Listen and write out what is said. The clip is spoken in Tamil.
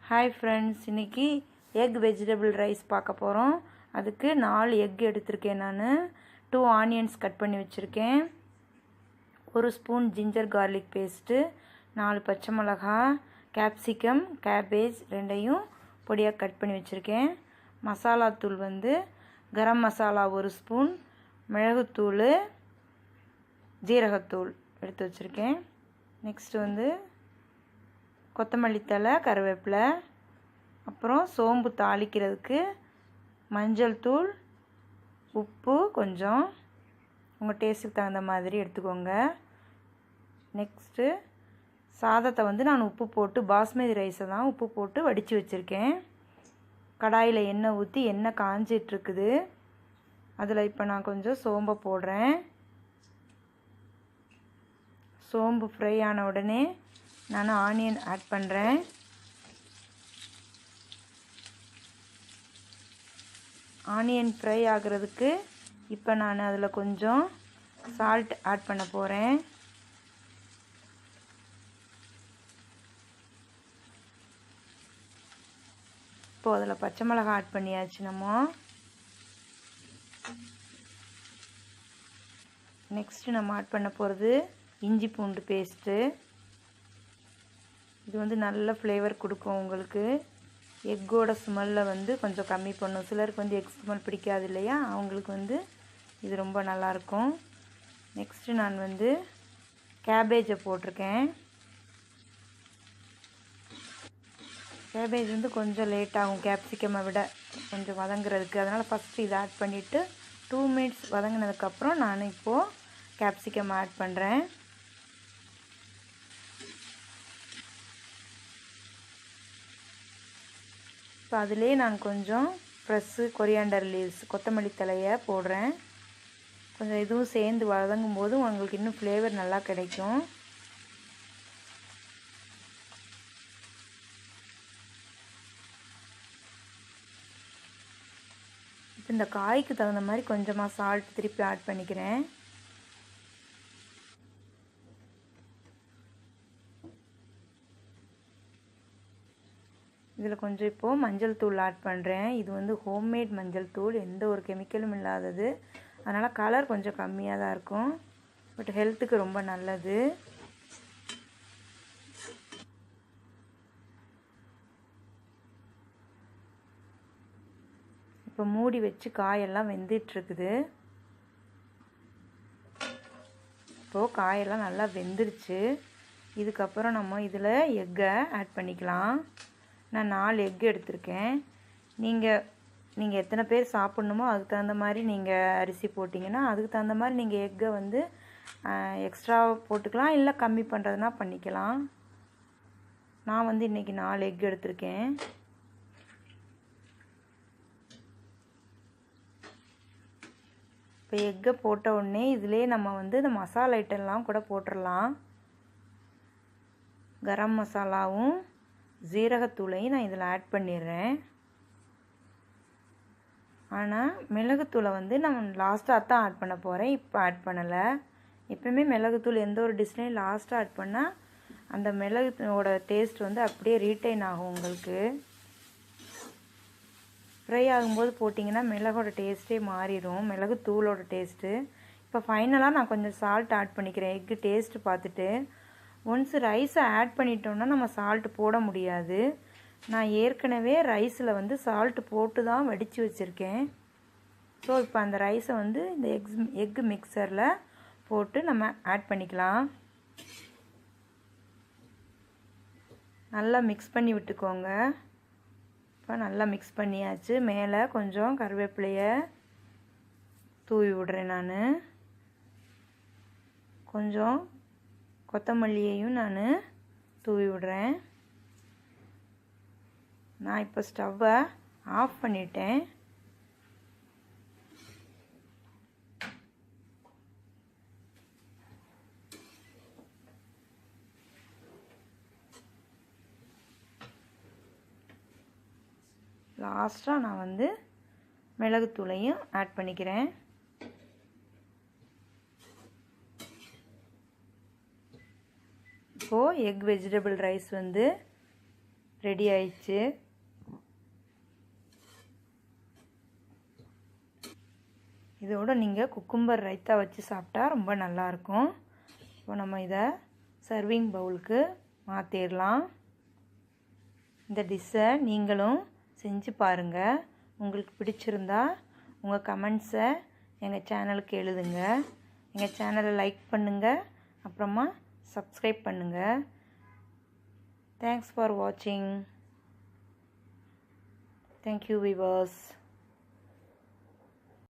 ஹாய் ஃப்ரெண்ட்ஸ், இன்றைக்கி எக் வெஜிடபிள் ரைஸ் பார்க்க போகிறோம். அதுக்கு 4 எக் எடுத்திருக்கேன். நான் 2 ஆனியன்ஸ் கட் பண்ணி வச்சுருக்கேன், 1 ஸ்பூன் ஜிஞ்சர் கார்லிக் பேஸ்ட்டு, 4 பச்சை மிளகா, கேப்சிகம், கேபேஜ் ரெண்டையும் பொடியாக கட் பண்ணி வச்சுருக்கேன். மசாலாத்தூள் கரம் மசாலா 1 ஸ்பூன், மிளகுத்தூள், ஜீரகத்தூள் எடுத்து வச்சுருக்கேன். நெக்ஸ்ட்டு கொத்தமல்லி தழை, கருவேப்பிலை, அப்புறம் சோம்பு தாளிக்கிறதுக்கு மஞ்சள் தூள், உப்பு கொஞ்சம் உங்கள் டேஸ்ட்டுக்கு தகுந்த மாதிரி எடுத்துக்கோங்க. நெக்ஸ்ட்டு சாதத்தை நான் உப்பு போட்டு, பாஸ்மதி ரைஸை தான் உப்பு போட்டு வடித்து வச்சுருக்கேன். கடாயில் எண்ணெய் ஊற்றி எண்ணெய் காஞ்சிட்ருக்குது. அதில் இப்போ நான் கொஞ்சம் சோம்பை போடுறேன். சோம்பு ஃப்ரை ஆன உடனே நான் ஆனியன் ஆட் பண்ணுறேன். ஆனியன் ஃப்ரை ஆகிறதுக்கு இப்போ நான் அதில் கொஞ்சம் சால்ட் ஆட் பண்ண போகிறேன். இப்போது அதில் பச்சை மிளகாய் ஆட் பண்ணியாச்சு. நெக்ஸ்ட்டு நம்ம ஆட் பண்ண போகிறது இஞ்சி பூண்டு பேஸ்ட்டு. இது நல்ல ஃப்ளேவர் கொடுக்கும் உங்களுக்கு. எக்கோட ஸ்மெல்லை கொஞ்சம் கம்மி பண்ணும். சிலருக்கு எக் ஸ்மெல் பிடிக்காது இல்லையா, அவங்களுக்கு இது ரொம்ப நல்லாயிருக்கும். நெக்ஸ்ட்டு நான் கேபேஜை போட்டிருக்கேன். கேபேஜ் கொஞ்சம் லேட் ஆகும் கேப்சிகமை விட கொஞ்சம் வதங்குறதுக்கு. அதனால் ஃபஸ்ட்டு இதை ஆட் பண்ணிவிட்டு 2 மினிட்ஸ் வதங்கினதுக்கப்புறம் நான் இப்போது கேப்சிகம் ஆட் பண்ணுறேன். இப்போ அதிலே நான் கொஞ்சம் ஃப்ரெஷ்ஷு கொரியாண்டர் லீவ்ஸ், கொத்தமல்லி தழையை போடுறேன். கொஞ்சம் இதுவும் சேர்ந்து வதங்கும் போது உங்களுக்கு இன்னும் ஃப்ளேவர் நல்லா கிடைக்கும். இப்போ இந்த காய்க்கு தகுந்த மாதிரி கொஞ்சமாக சால்ட் திருப்பி ஆட் பண்ணிக்கிறேன். இதில் கொஞ்சம் இப்போது மஞ்சள் தூள் ஆட் பண்ணுறேன். இது ஹோம்மேட் மஞ்சள் தூள், எந்த ஒரு கெமிக்கலும் இல்லாதது. அதனால் கலர் கொஞ்சம் கம்மியாக தான் இருக்கும், பட் ஹெல்த்துக்கு ரொம்ப நல்லது. இப்போ மூடி வச்சு காயெல்லாம் வெந்துட்டுருக்குது. இப்போது காயெல்லாம் நல்லா வெந்துருச்சு. இதுக்கப்புறம் நம்ம இதில் எக்கை ஆட் பண்ணிக்கலாம். நான் 4 எக் எடுத்திருக்கேன். நீங்கள் எத்தனை பேர் சாப்பிட்ணுமோ அதுக்கு தகுந்த மாதிரி நீங்கள் அரிசி போட்டிங்கன்னா அதுக்கு தகுந்த மாதிரி நீங்கள் எக்கை எக்ஸ்ட்ரா போட்டுக்கலாம், இல்லை கம்மி பண்ணுறதுனா பண்ணிக்கலாம். நான் இன்றைக்கி 4 எக் எடுத்திருக்கேன். இப்போ எக்கை போட்ட உடனே இதிலே நம்ம இந்த மசாலா ஐட்டம்லாம் கூட போட்டுடலாம். கரம் மசாலாவும் ஜீரகத்தூளையும் நான் இதில் ஆட் பண்ணிடுறேன். ஆனால் மிளகுத்தூளை நம்ம லாஸ்ட்டாக தான் ஆட் பண்ண போகிறேன், இப்போ ஆட் பண்ணலை. எப்பவுமே மிளகுத்தூள் எந்த ஒரு டிஷ்லையும் லாஸ்ட்டாக ஆட் பண்ணால் அந்த மிளகுத்தோட டேஸ்ட் அப்படியே ரீட்டைன் ஆகும் உங்களுக்கு. ஃப்ரை ஆகும்போது போட்டிங்கன்னா மிளகோட டேஸ்ட்டே மாறிடும், மிளகுத்தூளோட டேஸ்ட்டு. இப்போ ஃபைனலாக நான் கொஞ்சம் சால்ட் ஆட் பண்ணிக்கிறேன், எக்கு டேஸ்ட்டு பார்த்துட்டு. ஒன்ஸ் ரைஸை ஆட் பண்ணிட்டோம்னா நம்ம சால்ட்டு போட முடியாது. நான் ஏற்கனவே ரைஸில் சால்ட்டு போட்டு தான் வடித்து வச்சுருக்கேன். ஸோ இப்போ அந்த ரைஸை இந்த எக்கு மிக்சரில் போட்டு நம்ம ஆட் பண்ணிக்கலாம். நல்லா மிக்ஸ் பண்ணி விட்டுக்கோங்க. இப்போ நல்லா மிக்ஸ் பண்ணியாச்சு. மேலே கொஞ்சம் கருவேப்பிலையை தூவி விடுறேன். நான் கொஞ்சம் கொத்தமல்லியையும் நான் தூவி விடுறேன். நான் இப்போ ஸ்டவ்வை ஆஃப் பண்ணிட்டேன். லாஸ்ட்டாக நான் மிளகுத்தூளையும் ஆட் பண்ணிக்கிறேன். இப்போது எக் வெஜிடபிள் ரைஸ் ரெடி ஆயிடுச்சு. இதோட நீங்கள் குக்கும்பர் ரைத்தா வச்சு சாப்பிட்டா ரொம்ப நல்லாயிருக்கும். இப்போ நம்ம இதை சர்விங் பவுலுக்கு மாற்றிடலாம். இந்த டிஷ்ஷை நீங்களும் செஞ்சு பாருங்கள். உங்களுக்கு பிடிச்சிருந்தா உங்கள் கமெண்ட்ஸை எங்கள் சேனலுக்கு எழுதுங்க. எங்கள் சேனலை லைக் பண்ணுங்கள், அப்புறமா சப்ஸ்கிரைப் பண்ணுங்கள். தேங்க்ஸ் ஃபார் வாட்சிங். Thank you viewers.